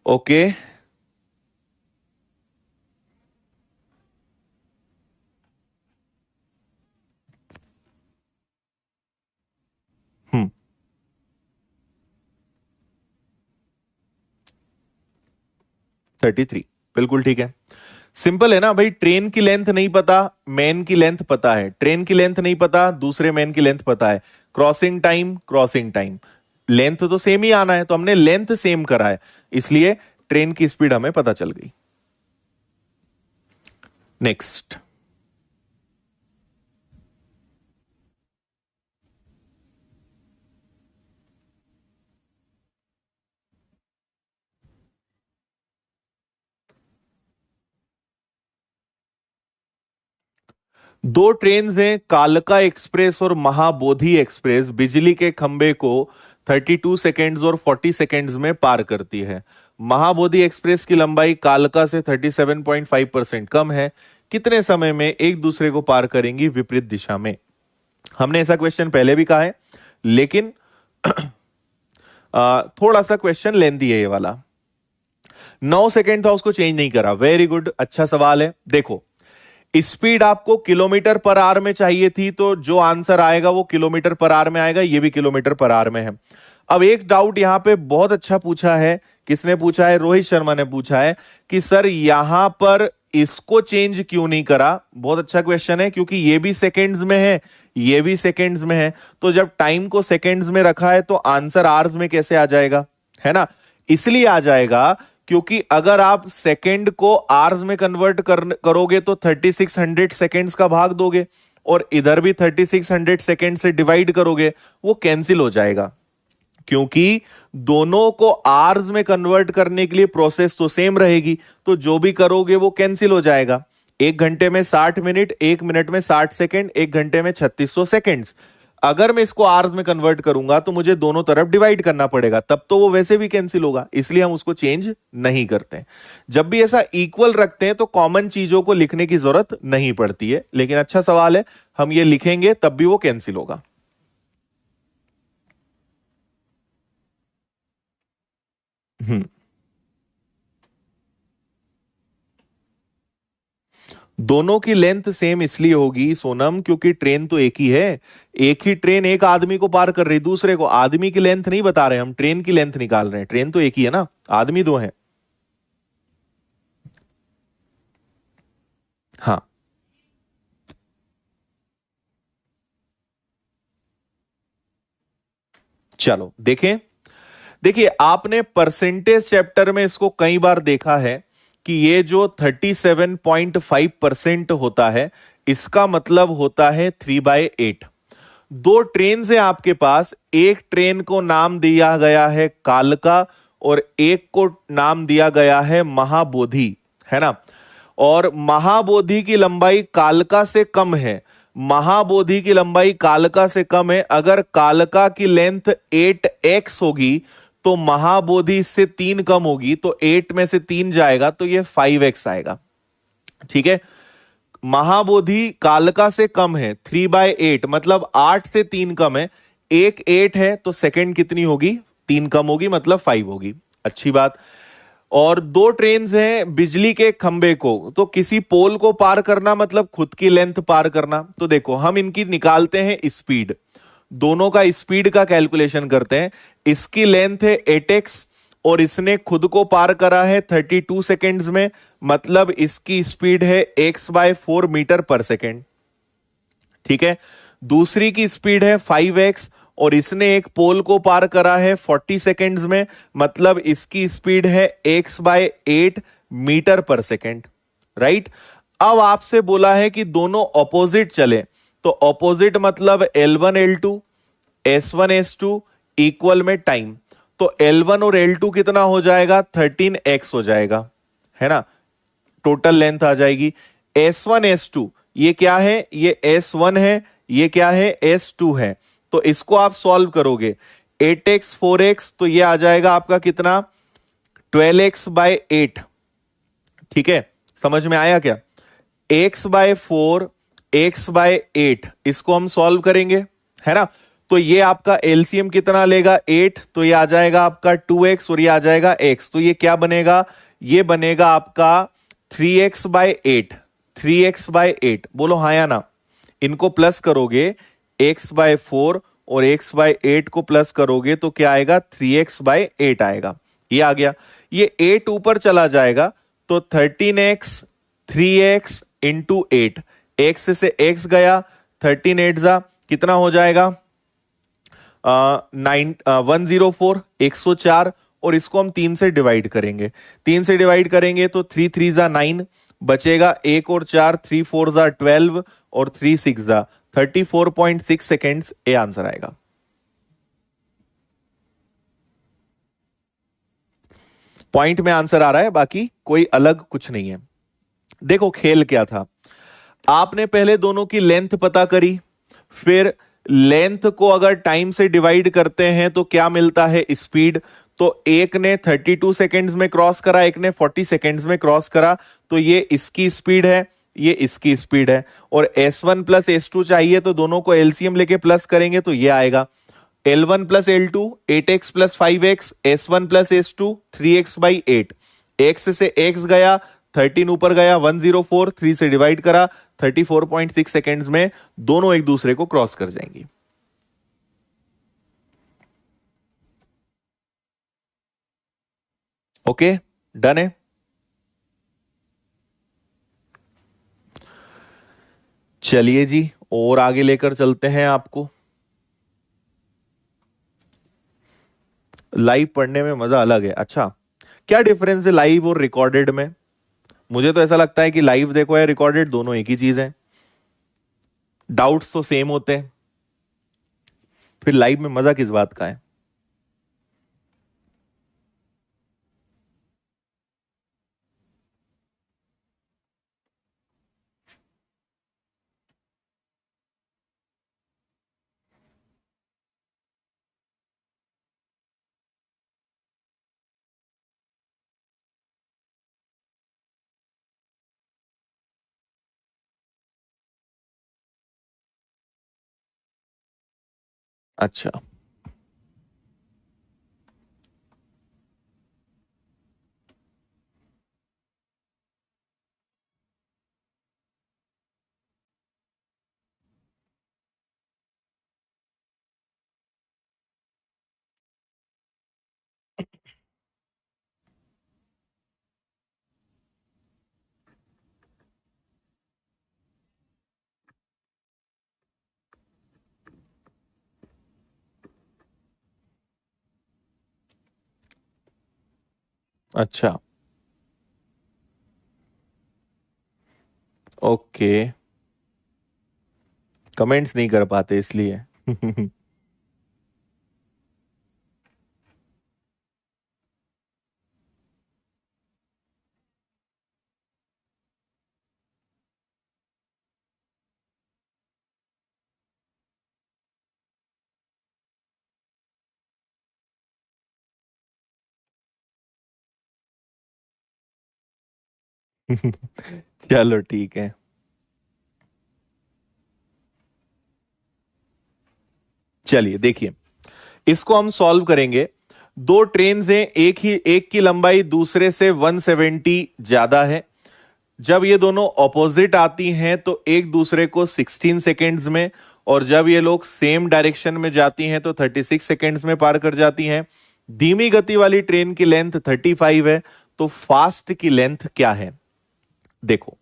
ओके, हम्म 33 बिल्कुल ठीक है। सिंपल है ना भाई, ट्रेन की लेंथ नहीं पता, मैन की लेंथ पता है। ट्रेन की लेंथ नहीं पता, दूसरे मैन की लेंथ पता है। क्रॉसिंग टाइम लेंथ तो सेम ही आना है, तो हमने लेंथ सेम करा है, इसलिए ट्रेन की स्पीड हमें पता चल गई। नेक्स्ट, दो ट्रेन हैं, कालका एक्सप्रेस और महाबोधि एक्सप्रेस, बिजली के खंबे को 32 सेकेंड्स और 40 सेकेंड्स में पार करती है। महाबोधि एक्सप्रेस की लंबाई कालका से 37.5% कम है, कितने समय में एक दूसरे को पार करेंगी विपरीत दिशा में? हमने ऐसा क्वेश्चन पहले भी कहा है, लेकिन थोड़ा सा क्वेश्चन लेंथी है ये वाला। 9 सेकेंड था, उसको चेंज नहीं करा। वेरी गुड, अच्छा सवाल है। देखो, स्पीड आपको किलोमीटर पर आवर में चाहिए थी, तो जो आंसर आएगा वो किलोमीटर पर आवर में आएगा। ये भी किलोमीटर पर आवर में है। अब एक डाउट यहां पे बहुत अच्छा पूछा है, किसने पूछा है? रोहित शर्मा ने पूछा है कि सर यहां पर इसको चेंज क्यों नहीं करा। बहुत अच्छा क्वेश्चन है, क्योंकि ये भी सेकेंड्स में है, ये भी सेकेंड्स में है। तो जब टाइम को सेकेंड्स में रखा है तो आंसर आवर्स में कैसे आ जाएगा, है ना? इसलिए आ जाएगा क्योंकि अगर आप सेकंड को आवर्स में कन्वर्ट करोगे तो 3600 सेकंड्स का भाग दोगे और इधर भी 3600 सेकंड से डिवाइड करोगे, वो कैंसिल हो जाएगा। क्योंकि दोनों को आवर्स में कन्वर्ट करने के लिए प्रोसेस तो सेम रहेगी, तो जो भी करोगे वो कैंसिल हो जाएगा। 1 घंटे में 60 मिनट, 1 मिनट में 60 सेकंड, 1 घंटे में 3600 सेकंड्स। अगर मैं इसको आवर्स में कन्वर्ट करूंगा तो मुझे दोनों तरफ डिवाइड करना पड़ेगा, तब तो वो वैसे भी कैंसिल होगा, इसलिए हम उसको चेंज नहीं करते। जब भी ऐसा इक्वल रखते हैं तो कॉमन चीजों को लिखने की जरूरत नहीं पड़ती है। लेकिन अच्छा सवाल है, हम ये लिखेंगे तब भी वो कैंसिल होगा। दोनों की लेंथ सेम इसलिए होगी सोनम, क्योंकि ट्रेन तो एक ही है। एक ही ट्रेन एक आदमी को पार कर रही, दूसरे को। आदमी की लेंथ नहीं बता रहे हम, ट्रेन की लेंथ निकाल रहे हैं। ट्रेन तो एक ही है ना, आदमी दो हैं। हाँ, चलो देखें। देखिए, आपने परसेंटेज चैप्टर में इसको कई बार देखा है कि ये जो 37.5% होता है, इसका मतलब होता है 3/8। दो ट्रेन है आपके पास, एक ट्रेन को नाम दिया गया है कालका और एक को नाम दिया गया है महाबोधि, है ना? और महाबोधि की लंबाई कालका से कम है। महाबोधि की लंबाई कालका से कम है। अगर कालका की लेंथ 8x होगी तो महाबोधि इससे 3 कम होगी, तो 8 में से 3 जाएगा तो ये 5x आएगा। ठीक है, महाबोधि कालका से कम है, 3/8 मतलब 8 से 3 कम है। एक 8 है तो सेकंड कितनी होगी? 3 कम होगी, मतलब 5 होगी। अच्छी बात। और दो ट्रेन्स हैं बिजली के खंबे को, तो किसी पोल को पार करना मतलब खुद की लेंथ पार करना। तो देखो, हम इनकी निकालते हैं स्पीड, दोनों का स्पीड का कैलकुलेशन करते हैं। इसकी लेंथ है 8x और इसने खुद को पार करा है 32 सेकेंड्स में, मतलब इसकी स्पीड है x/4 मीटर पर सेकेंड। ठीक है, दूसरी की स्पीड है 5x और इसने एक पोल को पार करा है 40 सेकेंड्स में, मतलब इसकी स्पीड है x/8 मीटर पर सेकेंड, राइट। अब आपसे बोला है कि दोनों ऑपोजिट चले, तो ऑपोजिट मतलब L1 L2 S1 S2 equal में टाइम, तो L1 और L2 कितना हो जाएगा, 13x हो जाएगा, है ना, टोटल लेंथ आ जाएगी। S1 S2 ये क्या है, ये S1 है, ये क्या है, S2 है, तो इसको आप सॉल्व करोगे 8x 4x, तो ये आ जाएगा आपका कितना, 12x/8, ठीक है, समझ में आया क्या। x/4 x/8 इसको हम सॉल्व करेंगे, है ना, तो ये आपका एलसीएम कितना लेगा 8, तो ये आ जाएगा आपका 2x और ये आ जाएगा x, तो ये क्या बनेगा, ये बनेगा आपका 3x/8, 3x/8, बोलो हाँ या ना। इनको प्लस करोगे x/4 और x/8 को प्लस करोगे तो क्या आएगा, 3x/8 आएगा, ये आ गया। ये 8 ऊपर चला जाएगा तो 13x 3x इंटू 8, x से x गया, 13 8 जा कितना हो जाएगा, 104 104, और इसको हम 3 से डिवाइड करेंगे, 3 से डिवाइड करेंगे तो 3 3 जा 9 बचेगा, 1 और 4 3 4 जा 12 और 3 6 जा 34.6 सेकेंड्स, ये आंसर आएगा। पॉइंट में आंसर आ रहा है, बाकी कोई अलग कुछ नहीं है। देखो खेल क्या था, आपने पहले दोनों की लेंथ पता करी, फिर लेंथ को अगर टाइम से डिवाइड करते हैं तो क्या मिलता है, स्पीड। तो एक ने 32 सेकेंड्स में क्रॉस करा, एक ने 40 सेकेंड्स में क्रॉस करा, तो ये इसकी स्पीड है, ये इसकी स्पीड है, और S1 प्लस S2 चाहिए तो दोनों को एलसीएम लेके प्लस करेंगे तो ये आएगा L1 plus L2 8x plus 5x, S1 plus S2 3x/8, x से x गया, 13 ऊपर गया, 104, 3 से डिवाइड करा, 34.6 सेकेंड्स में दोनों एक दूसरे को क्रॉस कर जाएंगी। ओके, डन है। चलिए जी, और आगे लेकर चलते हैं आपको। लाइव पढ़ने में मजा अलग है। अच्छा, क्या डिफरेंस है लाइव और रिकॉर्डेड में? मुझे तो ऐसा लगता है कि लाइव देखो या रिकॉर्डेड दोनों एक ही चीज है, डाउट्स तो सेम होते हैं, फिर लाइव में मजा किस बात का है? अच्छा, अच्छा, ओके, कमेंट्स नहीं कर पाते इसलिए। चलो ठीक है, चलिए देखिए, इसको हम सॉल्व करेंगे। दो ट्रेन हैं, एक की लंबाई दूसरे से 170 ज्यादा है। जब ये दोनों ऑपोजिट आती हैं तो एक दूसरे को 16 सेकेंड्स में, और जब ये लोग सेम डायरेक्शन में जाती हैं तो 36 सेकेंड्स में पार कर जाती हैं। धीमी गति वाली ट्रेन की लेंथ 35 है, तो फास्ट की लेंथ क्या है? देखो,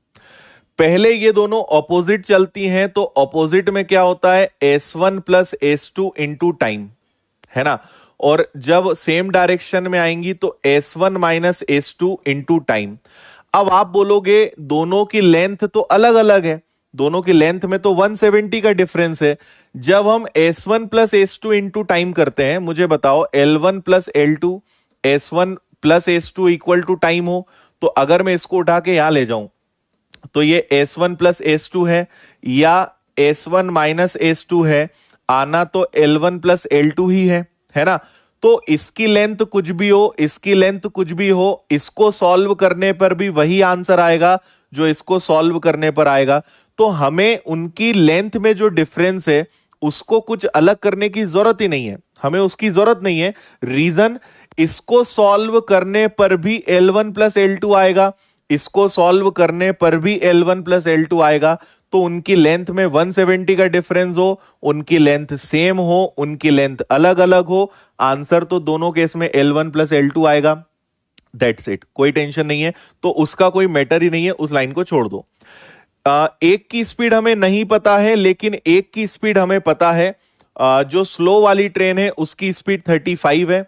पहले ये दोनों ऑपोजिट चलती हैं, तो ऑपोजिट में क्या होता है, S1 plus S2 into time, है ना। और जब सेम डायरेक्शन में आएंगी तो S1 minus S2 into time. अब आप बोलोगे दोनों की लेंथ तो अलग अलग है, दोनों की लेंथ में तो 170 का डिफरेंस है। जब हम S1 plus S2 into time करते हैं, मुझे बताओ L1 plus L2, S1 plus S2 equal to time हो, तो अगर मैं इसको उठा के यहां ले जाऊं तो ये S1 प्लस S2 है या S1 माइनस S2 है, आना तो L1 प्लस L2 ही है ना। तो इसकी लेंथ कुछ भी हो, इसकी लेंथ कुछ भी हो, इसको सॉल्व करने पर भी वही आंसर आएगा जो इसको सॉल्व करने पर आएगा। तो हमें उनकी लेंथ में जो डिफरेंस है उसको कुछ अलग करने की जरूरत ही नहीं है, हमें उसकी जरूरत नहीं है। रीजन, इसको सॉल्व करने पर भी L1 प्लस L2 आएगा, इसको सॉल्व करने पर भी L1 प्लस L2 आएगा। तो उनकी लेंथ में 170 का डिफरेंस हो, उनकी लेंथ सेम हो, उनकी लेंथ अलग अलग हो, आंसर तो दोनों केस में L1 प्लस L2 आएगा। दैट्स इट, कोई टेंशन नहीं है, तो उसका कोई मैटर ही नहीं है, उस लाइन को छोड़ दो। एक की स्पीड हमें नहीं पता है, लेकिन एक की स्पीड हमें पता है। जो स्लो वाली ट्रेन है उसकी स्पीड 35 है।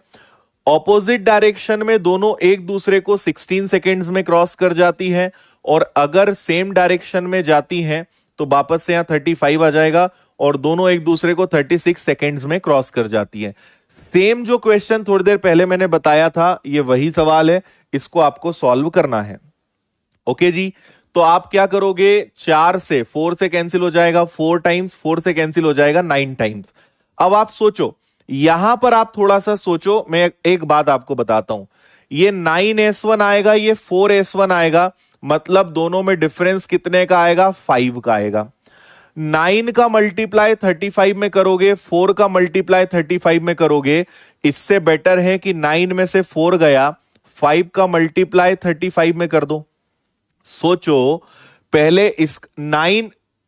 ऑपोजिट डायरेक्शन में दोनों एक दूसरे को 16 सेकेंड्स में क्रॉस कर जाती है, और अगर सेम डायरेक्शन में जाती हैं तो वापस से यहां 35 आ जाएगा, और दोनों एक दूसरे को 36 सेकेंड्स में क्रॉस कर जाती है। सेम जो क्वेश्चन थोड़ी देर पहले मैंने बताया था, ये वही सवाल है, इसको आपको सॉल्व करना है। ओके जी, तो आप क्या करोगे, 4 से 4 से कैंसिल हो जाएगा, 4 टाइम्स, 4 से कैंसिल हो जाएगा 9 टाइम्स। अब आप सोचो, यहां पर आप थोड़ा सा सोचो, मैं एक बात आपको बताता हूं। ये 9S1 आएगा, ये 4S1 आएगा, मतलब दोनों में डिफरेंस कितने का आएगा, 5 का आएगा। 9 का मल्टीप्लाई 35 में करोगे, 4 का मल्टीप्लाई 35 में करोगे, इससे बेटर है कि 9 में से 4 गया, 5 का मल्टीप्लाई 35 में कर दो। सोचो, पहले इस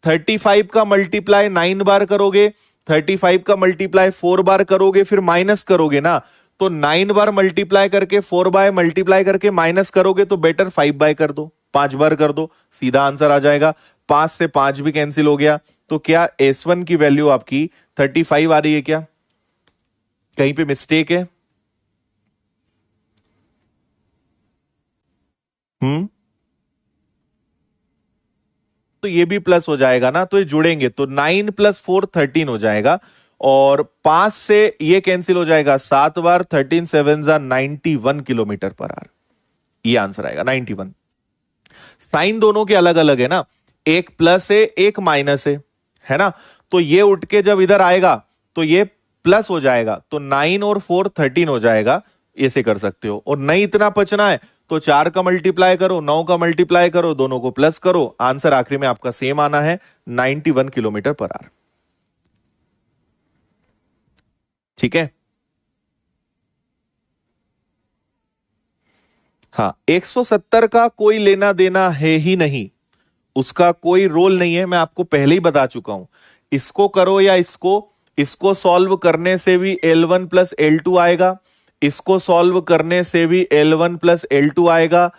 35 का मल्टीप्लाई 9 बार करोगे, 35 का मल्टीप्लाई 4 बार करोगे, फिर माइनस करोगे ना, तो 9 बार मल्टीप्लाई करके 4 बाय मल्टीप्लाई करके माइनस करोगे, तो बेटर 5 बाय कर दो, 5 बार कर दो, सीधा आंसर आ जाएगा। 5 से 5 भी कैंसिल हो गया, तो क्या S1 की वैल्यू आपकी 35 आ रही है? क्या कहीं पे मिस्टेक है? तो ये भी प्लस हो जाएगा ना, तो ये जुड़ेंगे, तो 9 प्लस 4 13 हो जाएगा, और 5 से ये कैंसिल हो जाएगा 7 बार, 13 7 91 किलोमीटर पर आवर, ये आंसर आएगा 91। साइन दोनों के अलग अलग है ना, एक प्लस है एक माइनस है ना, तो ये उठ के जब इधर आएगा तो ये प्लस हो जाएगा, तो 9 और 4 13 हो जाएगा, ऐसे कर सकते हो। और नहीं इतना बचना है तो 4 का मल्टीप्लाई करो, 9 का मल्टीप्लाई करो, दोनों को प्लस करो, आंसर आखिरी में आपका सेम आना है 91 किलोमीटर पर आवर। ठीक है, हाँ, 170 का कोई लेना देना है ही नहीं, उसका कोई रोल नहीं है, मैं आपको पहले ही बता चुका हूं। इसको करो या इसको सॉल्व करने से भी L1 प्लस L2 आएगा, इसको सॉल्व करने से भी L1 प्लस L2 आएगा।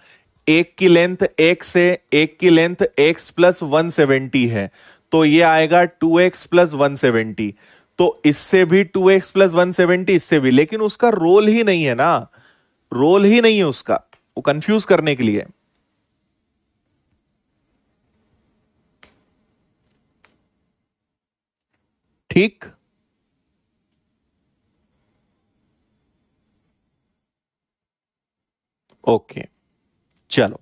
एक की लेंथ x है, एक की लेंथ x प्लस 170 है, तो ये आएगा 2x प्लस 170, तो इससे भी 2x प्लस 170, इससे भी, लेकिन उसका रोल ही नहीं है ना, रोल ही नहीं है उसका, वो कंफ्यूज करने के लिए। ठीक, ओके, चलो,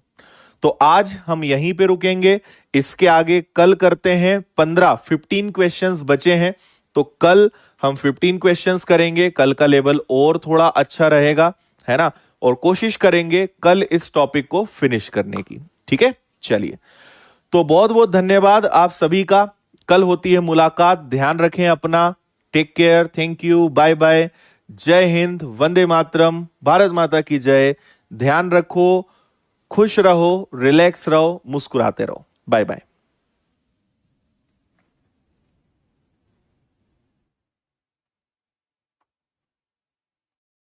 तो आज हम यहीं पे रुकेंगे, इसके आगे कल करते हैं। 15 क्वेश्चंस बचे हैं, तो कल हम 15 क्वेश्चंस करेंगे, कल का लेवल और थोड़ा अच्छा रहेगा, है ना, और कोशिश करेंगे कल इस टॉपिक को फिनिश करने की। ठीक है, चलिए, तो बहुत बहुत धन्यवाद आप सभी का, कल होती है मुलाकात, ध्यान रखें अपना, take care, thank you, bye bye, जय हिंद, वंदे मातरम, भारत माता की जय, ध्यान रखो, खुश रहो, रिलैक्स रहो, मुस्कुराते रहो, बाय बाय।